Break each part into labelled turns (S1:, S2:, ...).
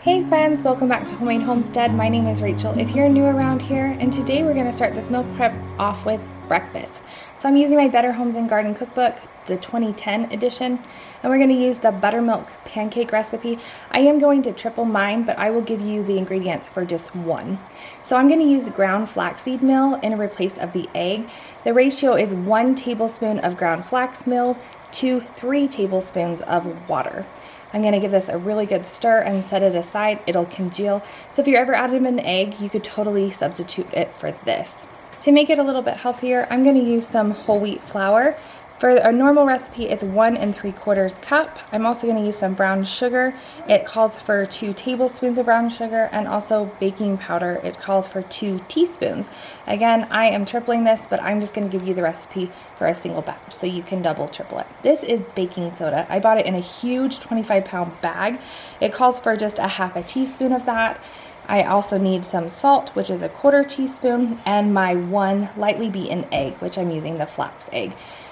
S1: Hey friends, welcome back to Homemade Homestead. My name is Rachel if you're new around here, and today we're going to start this meal prep off with breakfast. So I'm using my Better Homes and Garden cookbook, the 2010 edition, and we're going to use the buttermilk pancake recipe. I am going to triple mine, but I will give you the ingredients for just one. So I'm going to use ground flaxseed meal in replace of the egg. The ratio is 1 tablespoon of ground flax meal to 3 tablespoons of water. I'm going to give this a really good stir and set it aside. It'll congeal. So if you're ever out of an egg, you could totally substitute it for this. To make it a little bit healthier, I'm going to use some whole wheat flour. For a normal recipe, it's 1 3/4 cup. I'm also going to use some brown sugar. It calls for 2 tablespoons of brown sugar, and also baking powder. It calls for 2 teaspoons. Again, I am tripling this, but I'm just going to give you the recipe for a single batch, so you can double, triple it. This is baking soda. I bought it in a huge 25-pound bag. It calls for just a half a teaspoon of that. I also need some salt, which is a 1/4 teaspoon, and my 1 lightly beaten egg, which I'm using the flax egg.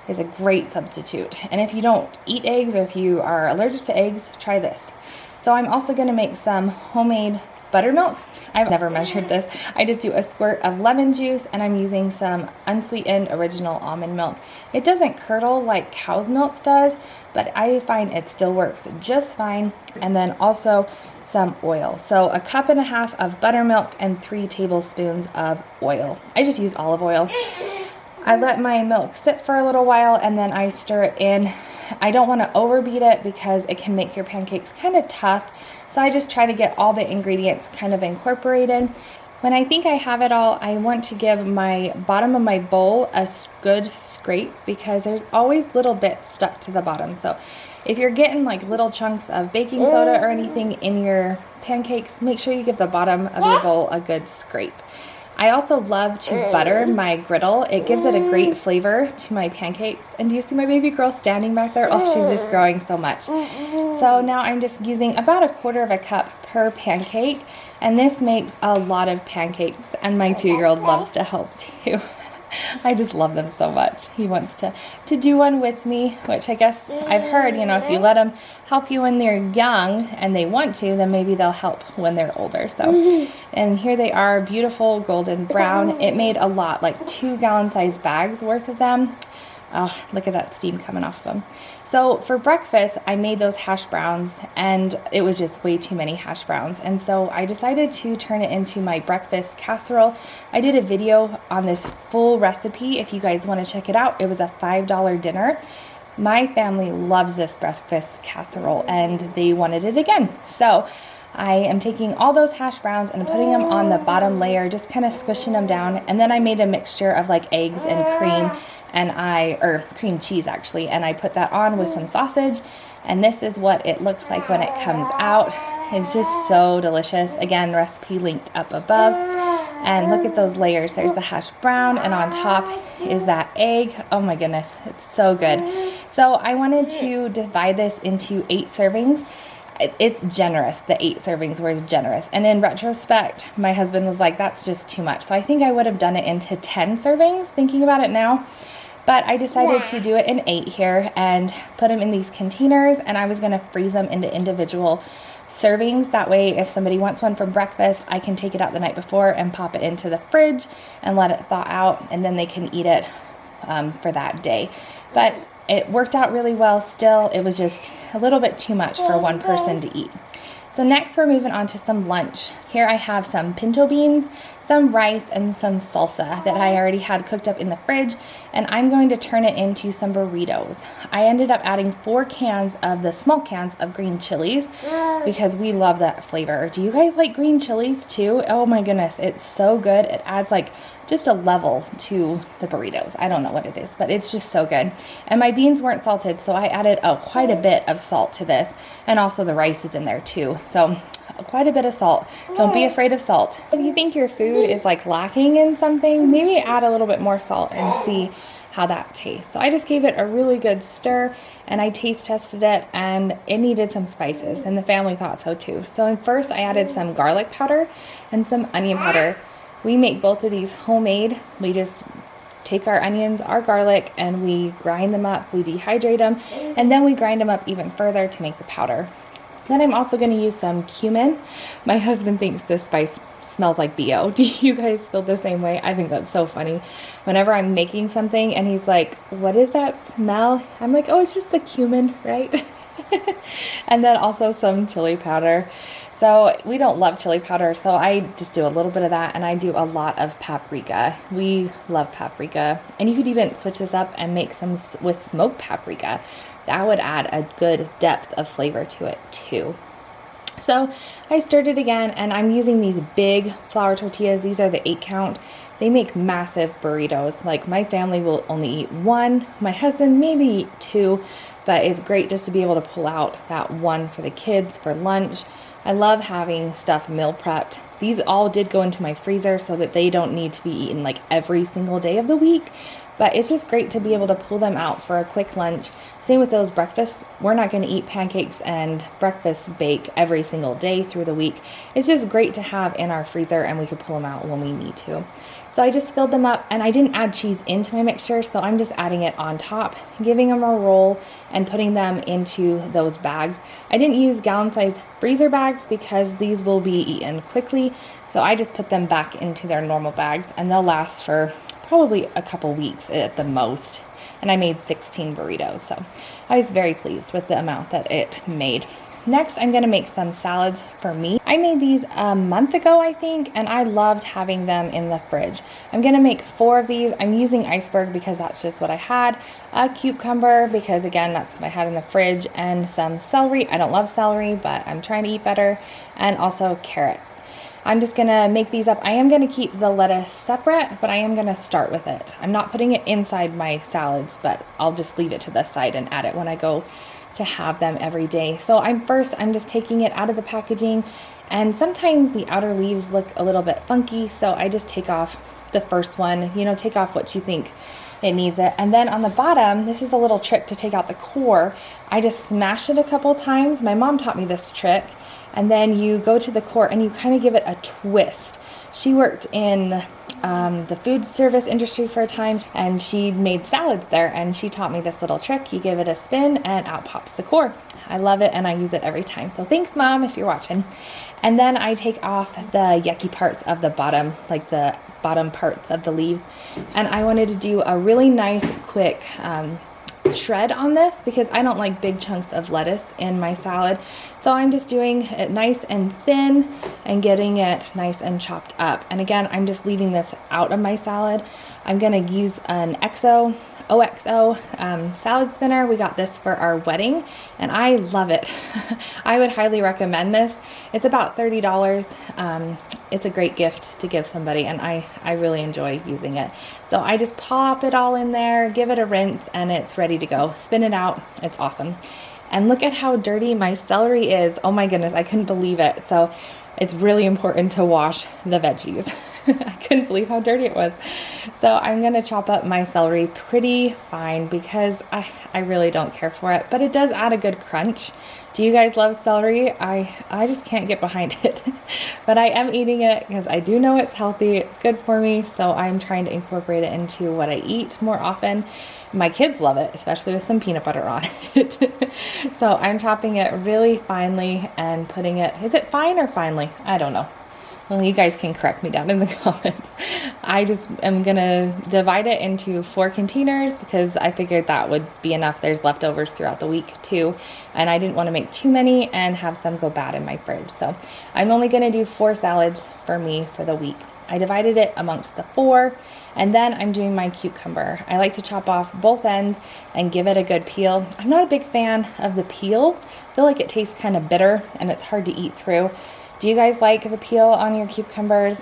S1: Is a great substitute. And if you don't eat eggs, or if you are allergic to eggs, try this. So I'm also going to make some homemade buttermilk. I've never measured this. I just do a squirt of lemon juice, and I'm using some unsweetened original almond milk. It doesn't curdle like cow's milk does, but I find it still works just fine. And then also some oil. So 1.5 cups of buttermilk and 3 tablespoons of oil. I just use olive oil. I let my milk sit for a little while, and then I stir it in. I don't want to overbeat it because it can make your pancakes kind of tough. So I just try to get all the ingredients kind of incorporated. When I think I have it all, I want to give my bottom of my bowl a good scrape because there's always little bits stuck to the bottom. So if you're getting like little chunks of baking soda or anything in your pancakes, make sure you give the bottom of your bowl a good scrape. I also love to butter my griddle. It gives it a great flavor to my pancakes. And do you see my baby girl standing back there? Oh, she's just growing so much. So now I'm just using about 1/4 cup per pancake. And this makes a lot of pancakes. And my 2-year-old loves to help too. I just love them so much. He wants to do one with me, which I guess I've heard, if you let them help you when they're young and they want to, then maybe they'll help when they're older. So, and here they are, beautiful golden brown. It made a lot, like 2 gallon-sized bags worth of them. Oh, look at that steam coming off of them. So for breakfast, I made those hash browns, and it was just way too many hash browns. And so I decided to turn it into my breakfast casserole. I did a video on this full recipe. If you guys want to check it out, it was a $5 dinner. My family loves this breakfast casserole, and they wanted it again. So I am taking all those hash browns and putting them on the bottom layer, just kind of squishing them down. And then I made a mixture of like eggs and cream, or cream cheese actually, and I put that on with some sausage. And this is what it looks like when it comes out. It's just so delicious. Again, recipe linked up above. And look at those layers. There's the hash brown, and on top is that egg. Oh my goodness, it's so good. So I wanted to divide this into 8 servings. It's generous. The 8 servings were generous. And in retrospect, my husband was like, that's just too much. So I think I would have done it into 10 servings, thinking about it now. But I decided to do it in 8 here and put them in these containers, and I was going to freeze them into individual servings. That way, if somebody wants one for breakfast, I can take it out the night before and pop it into the fridge and let it thaw out, and then they can eat it for that day. But it worked out really well still. It was just a little bit too much for one person to eat. So next we're moving on to some lunch. Here I have some pinto beans, some rice, and some salsa that I already had cooked up in the fridge, and I'm going to turn it into some burritos. I ended up adding 4 cans of the small cans of green chilies because we love that flavor. Do you guys like green chilies too? Oh my goodness, it's so good. It adds like just a level to the burritos. I don't know what it is, but it's just so good. And my beans weren't salted, so I added quite a bit of salt to this, and also the rice is in there too. So quite a bit of salt. Don't be afraid of salt. If you think your food is like lacking in something, maybe add a little bit more salt and see how that tastes. So I just gave it a really good stir, and I taste tested it, and it needed some spices, and the family thought so too. So first I added some garlic powder and some onion powder. We make both of these homemade. We just take our onions, our garlic, and we grind them up. We dehydrate them, and then we grind them up even further to make the powder. Then I'm also going to use some cumin. My husband thinks this spice smells like BO. Do you guys feel the same way? I think that's so funny. Whenever I'm making something and he's like, what is that smell? I'm like, oh, it's just the cumin, right? And then also some chili powder. So we don't love chili powder, so I just do a little bit of that, and I do a lot of paprika. We love paprika. And you could even switch this up and make some with smoked paprika. That would add a good depth of flavor to it too. So I stirred it again, and I'm using these big flour tortillas. These are the 8 count. They make massive burritos. Like, my family will only eat one. My husband maybe eat 2, but it's great just to be able to pull out that one for the kids for lunch. I love having stuff meal prepped. These all did go into my freezer so that they don't need to be eaten like every single day of the week. But it's just great to be able to pull them out for a quick lunch. Same with those breakfasts. We're not going to eat pancakes and breakfast bake every single day through the week. It's just great to have in our freezer, and we can pull them out when we need to. So I just filled them up, and I didn't add cheese into my mixture, so I'm just adding it on top, giving them a roll, and putting them into those bags. I didn't use gallon-size freezer bags because these will be eaten quickly, so I just put them back into their normal bags, and they'll last for probably a couple weeks at the most. And I made 16 burritos, so I was very pleased with the amount that it made. Next, I'm going to make some salads for me. I made these a month ago, I think, and I loved having them in the fridge. I'm going to make 4 of these. I'm using iceberg because that's just what I had, a cucumber because, again, that's what I had in the fridge, and some celery. I don't love celery, but I'm trying to eat better, and also carrots. I'm just going to make these up. I am going to keep the lettuce separate, but I am going to start with it. I'm not putting it inside my salads, but I'll just leave it to the side and add it when I go to have them every day. So I'm just taking it out of the packaging, and sometimes the outer leaves look a little bit funky, so I just take off the first one, take off what you think it needs it. And then on the bottom, this is a little trick to take out the core. I just smash it a couple times. My mom taught me this trick. And then you go to the core and you kind of give it a twist. She worked in the food service industry for a time, and she made salads there, and she taught me this little trick. You give it a spin and out pops the core. I love it, and I use it every time. So thanks, Mom, if you're watching. And then I take off the yucky parts of the bottom, like the bottom parts of the leaves. And I wanted to do a really nice, quick shred on this because I don't like big chunks of lettuce in my salad. So I'm just doing it nice and thin and getting it nice and chopped up. And again, I'm just leaving this out of my salad. I'm going to use an OXO salad spinner. We got this for our wedding, and I love it. I would highly recommend this. It's about $30. It's a great gift to give somebody, and I really enjoy using it. So I just pop it all in there, give it a rinse, and it's ready to go. Spin it out. It's awesome. And look at how dirty my celery is. Oh my goodness, I couldn't believe it. So it's really important to wash the veggies. I couldn't believe how dirty it was. So I'm going to chop up my celery pretty fine because I really don't care for it, but it does add a good crunch. Do you guys love celery? I just can't get behind it, but I am eating it because I do know it's healthy. It's good for me. So I'm trying to incorporate it into what I eat more often. My kids love it, especially with some peanut butter on it. So I'm chopping it really finely and putting it, is it fine or finely? I don't know. Well, you guys can correct me down in the comments. I just am going to divide it into 4 containers because I figured that would be enough. There's leftovers throughout the week too, and I didn't want to make too many and have some go bad in my fridge. So I'm only going to do 4 salads for me for the week. I divided it amongst the 4, and then I'm doing my cucumber. I like to chop off both ends and give it a good peel. I'm not a big fan of the peel. I feel like it tastes kind of bitter and it's hard to eat through. Do you guys like the peel on your cucumbers?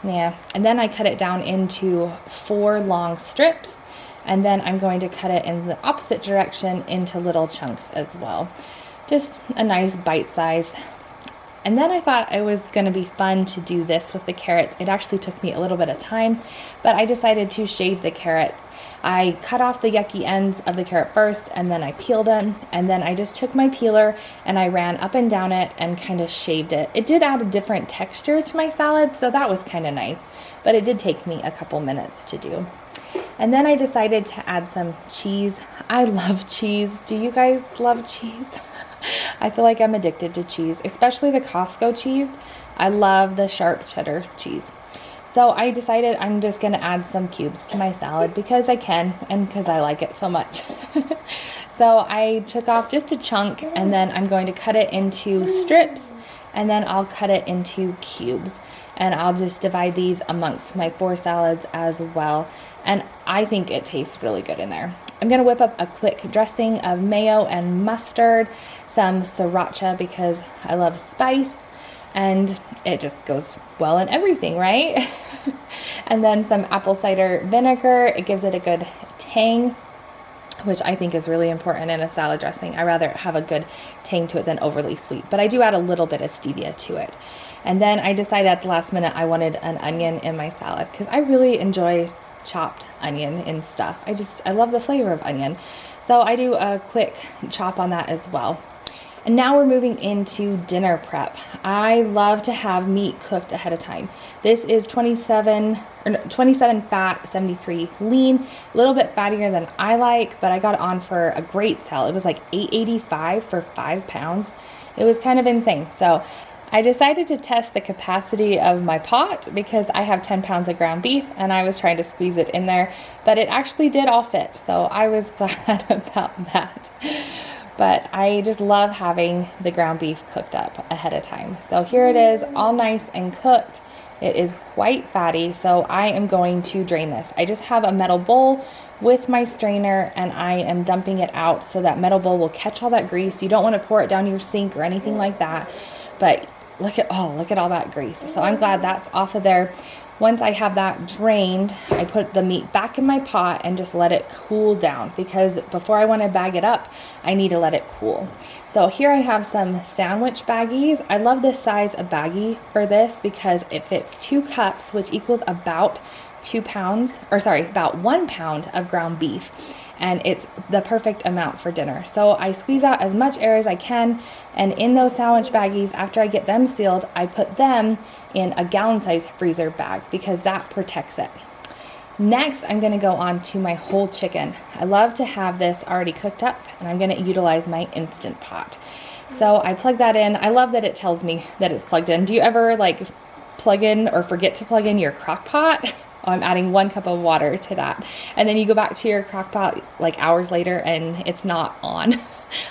S1: Yeah. And then I cut it down into 4 long strips, and then I'm going to cut it in the opposite direction into little chunks as well. Just a nice bite size. And then I thought it was going to be fun to do this with the carrots. It actually took me a little bit of time, but I decided to shave the carrots. I cut off the yucky ends of the carrot first, and then I peeled them, and then I just took my peeler and I ran up and down it and kind of shaved it. It did add a different texture to my salad, so that was kind of nice, but it did take me a couple minutes to do. And then I decided to add some cheese. I love cheese. Do you guys love cheese? I feel like I'm addicted to cheese, especially the Costco cheese. I love the sharp cheddar cheese. So I decided I'm just going to add some cubes to my salad because I can and because I like it so much. So I took off just a chunk and then I'm going to cut it into strips and then I'll cut it into cubes. And I'll just divide these amongst my 4 salads as well. And I think it tastes really good in there. I'm gonna whip up a quick dressing of mayo and mustard, some sriracha because I love spice, and it just goes well in everything, right? And then some apple cider vinegar. It gives it a good tang, which I think is really important in a salad dressing. I rather have a good tang to it than overly sweet, but I do add a little bit of stevia to it. And then I decided at the last minute I wanted an onion in my salad because I really enjoy chopped onion and stuff. I love the flavor of onion. So I do a quick chop on that as well. And now we're moving into dinner prep. I love to have meat cooked ahead of time. This is 27 fat, 73 lean, a little bit fattier than I like, but I got it on for a great sale. It was like $8.85 for 5 pounds. It was kind of insane. So I decided to test the capacity of my pot because I have 10 pounds of ground beef and I was trying to squeeze it in there, but it actually did all fit. So I was glad about that. But I just love having the ground beef cooked up ahead of time. So here it is, all nice and cooked. It is quite fatty, so I am going to drain this. I just have a metal bowl with my strainer and I am dumping it out so that metal bowl will catch all that grease. You don't want to pour it down your sink or anything like that, but look at all that grease. So I'm glad that's off of there. Once I have that drained, I put the meat back in my pot and just let it cool down because before I want to bag it up, I need to let it cool. So here I have some sandwich baggies. I love this size of baggie for this because it fits 2 cups, which equals about 2 pounds, or sorry, about 1 pound of ground beef. And it's the perfect amount for dinner. So I squeeze out as much air as I can, and in those sandwich baggies, after I get them sealed, I put them in a gallon-sized freezer bag because that protects it. Next, I'm gonna go on to my whole chicken. I love to have this already cooked up, and I'm gonna utilize my Instant Pot. So I plug that in. I love that it tells me that it's plugged in. Do you ever like plug in or forget to plug in your crock pot? Oh, I'm adding 1 cup of water to that. And then you go back to your crock pot like hours later and it's not on.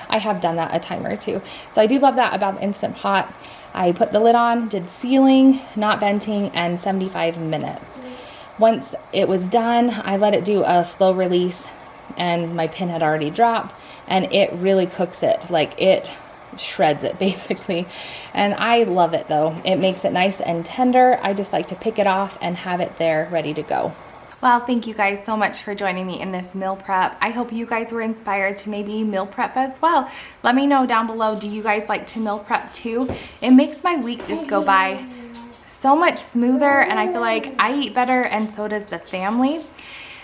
S1: I have done that a time or two. So I do love that about the Instant Pot. I put the lid on, did sealing, not venting, and 75 minutes. Once it was done, I let it do a slow release and my pin had already dropped and it really cooks it. Like it shreds it basically, and I love it though. It makes it nice and tender. I just like to pick it off and have it there ready to go. Well, thank you guys so much for joining me in this meal prep. I hope you guys were inspired to maybe meal prep as well. Let me know down below, do you guys like to meal prep too? It makes my week just go by so much smoother and I feel like I eat better and so does the family.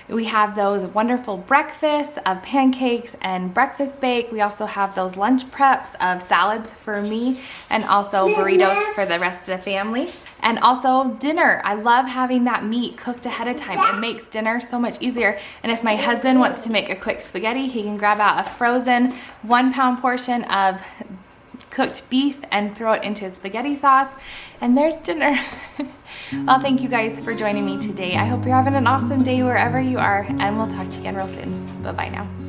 S1: We have those wonderful breakfasts of pancakes and breakfast bake. We also have those lunch preps of salads for me and also burritos for the rest of the family. And also dinner. I love having that meat cooked ahead of time. It makes dinner so much easier. And if my husband wants to make a quick spaghetti, he can grab out a frozen 1 pound portion of cooked beef and throw it into his spaghetti sauce, and there's dinner. Well, thank you guys for joining me today. I hope you're having an awesome day wherever you are, and we'll talk to you again real soon. Bye-bye now.